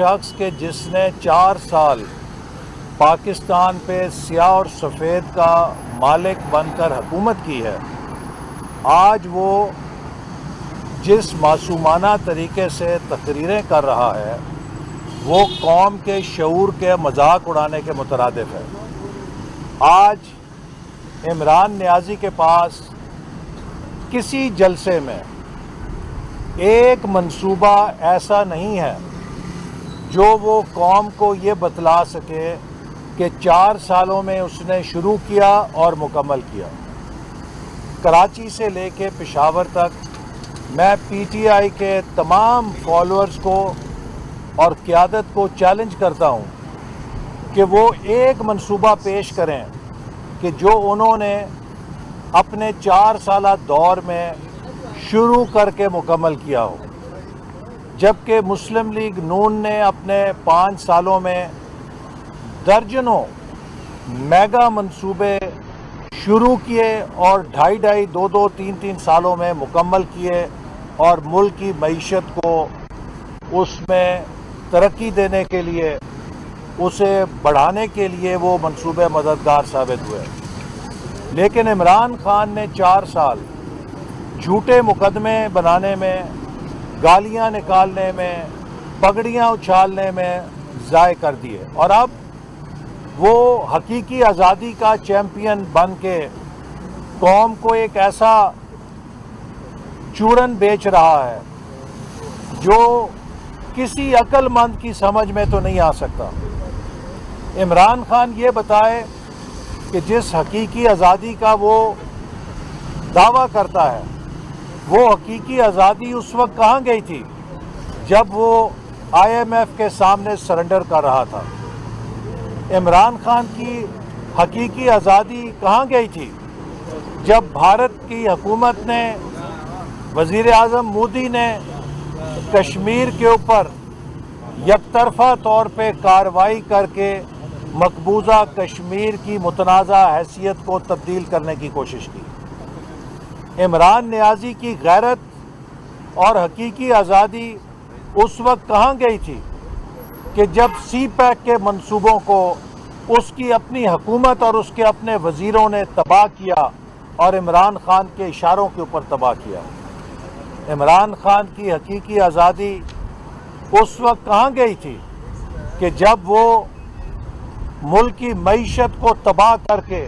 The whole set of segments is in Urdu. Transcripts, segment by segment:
شخص کے جس نے 4 سال پاکستان پہ سیاہ اور سفید کا مالک بن کر حکومت کی ہے، آج وہ جس معصومانہ طریقے سے تقریریں کر رہا ہے وہ قوم کے شعور کے مذاق اڑانے کے مترادف ہے۔ آج عمران نیازی کے پاس کسی جلسے میں ایک منصوبہ ایسا نہیں ہے جو وہ قوم کو یہ بتلا سکے کہ 4 سالوں میں اس نے شروع کیا اور مکمل کیا۔ کراچی سے لے کے پشاور تک میں پی ٹی آئی کے تمام فالوورز کو اور قیادت کو چیلنج کرتا ہوں کہ وہ ایک منصوبہ پیش کریں کہ جو انہوں نے اپنے 4 سالہ دور میں شروع کر کے مکمل کیا ہو، جبکہ مسلم لیگ نون نے اپنے 5 سالوں میں درجنوں میگا منصوبے شروع کیے اور 2.5 2 3 سالوں میں مکمل کیے اور ملک کی معیشت کو اس میں ترقی دینے کے لیے، اسے بڑھانے کے لیے وہ منصوبے مددگار ثابت ہوئے۔ لیکن عمران خان نے 4 سال جھوٹے مقدمے بنانے میں، گالیاں نکالنے میں، پگڑیاں اچھالنے میں ضائع کر دیے، اور اب وہ حقیقی آزادی کا چیمپئن بن کے قوم کو ایک ایسا چورن بیچ رہا ہے جو کسی عقل مند کی سمجھ میں تو نہیں آ سکتا۔ عمران خان یہ بتائے کہ جس حقیقی آزادی کا وہ دعویٰ کرتا ہے، وہ حقیقی آزادی اس وقت کہاں گئی تھی جب وہ آئی ایم ایف کے سامنے سرنڈر کر رہا تھا؟ عمران خان کی حقیقی آزادی کہاں گئی تھی جب بھارت کی حکومت نے، وزیر اعظم مودی نے کشمیر کے اوپر یک طرفہ طور پہ کارروائی کر کے مقبوضہ کشمیر کی متنازع حیثیت کو تبدیل کرنے کی کوشش کی؟ عمران نیازی کی غیرت اور حقیقی آزادی اس وقت کہاں گئی تھی کہ جب سی پیک کے منصوبوں کو اس کی اپنی حکومت اور اس کے اپنے وزیروں نے تباہ کیا اور عمران خان کے اشاروں کے اوپر تباہ کیا؟ عمران خان کی حقیقی آزادی اس وقت کہاں گئی تھی کہ جب وہ ملک کی معیشت کو تباہ کر کے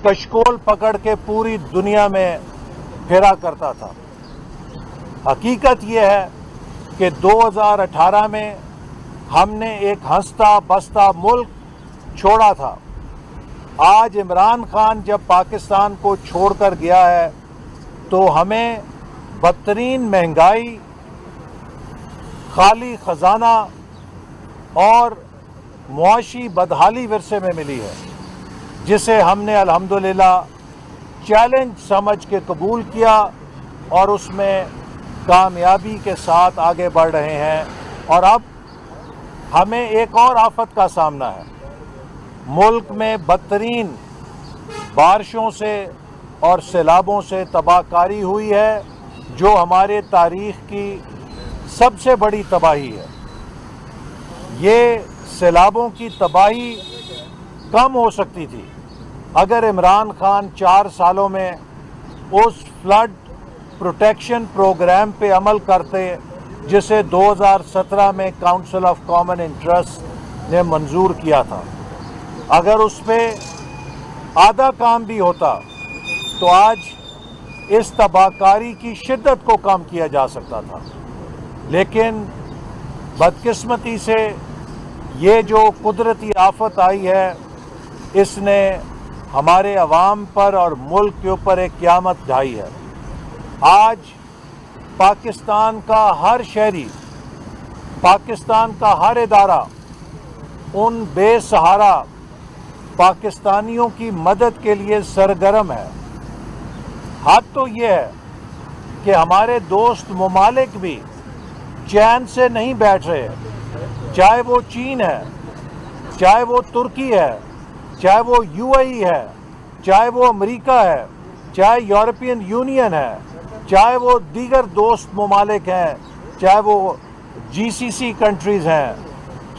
کشکول پکڑ کے پوری دنیا میں پھیرا کرتا تھا؟ حقیقت یہ ہے کہ 2018 میں ہم نے ایک ہنستا بستا ملک چھوڑا تھا۔ آج عمران خان جب پاکستان کو چھوڑ کر گیا ہے تو ہمیں بدترین مہنگائی، خالی خزانہ اور معاشی بدحالی ورثے میں ملی ہے، جسے ہم نے الحمدللہ چیلنج سمجھ کے قبول کیا اور اس میں کامیابی کے ساتھ آگے بڑھ رہے ہیں۔ اور اب ہمیں ایک اور آفت کا سامنا ہے۔ ملک میں بدترین بارشوں سے اور سیلابوں سے تباہ کاری ہوئی ہے، جو ہمارے تاریخ کی سب سے بڑی تباہی ہے۔ یہ سیلابوں کی تباہی کم ہو سکتی تھی اگر عمران خان 4 سالوں میں اس فلڈ پروٹیکشن پروگرام پہ عمل کرتے جسے 2017 میں کاؤنسل آف کامن انٹرسٹ نے منظور کیا تھا۔ اگر اس پہ آدھا کام بھی ہوتا تو آج اس تباہ کاری کی شدت کو کم کیا جا سکتا تھا، لیکن بدقسمتی سے یہ جو قدرتی آفت آئی ہے، اس نے ہمارے عوام پر اور ملک کے اوپر ایک قیامت ڈھائی ہے۔ آج پاکستان کا ہر شہری، پاکستان کا ہر ادارہ ان بے سہارا پاکستانیوں کی مدد کے لیے سرگرم ہے۔ حد تو یہ ہے کہ ہمارے دوست ممالک بھی چین سے نہیں بیٹھ رہے، چاہے وہ چین ہے، چاہے وہ ترکی ہے، چاہے وہ یو اے ای ہے، چاہے وہ امریکہ ہے، چاہے یورپین یونین ہے، چاہے وہ دیگر دوست ممالک ہیں، چاہے وہ جی سی سی کنٹریز ہیں،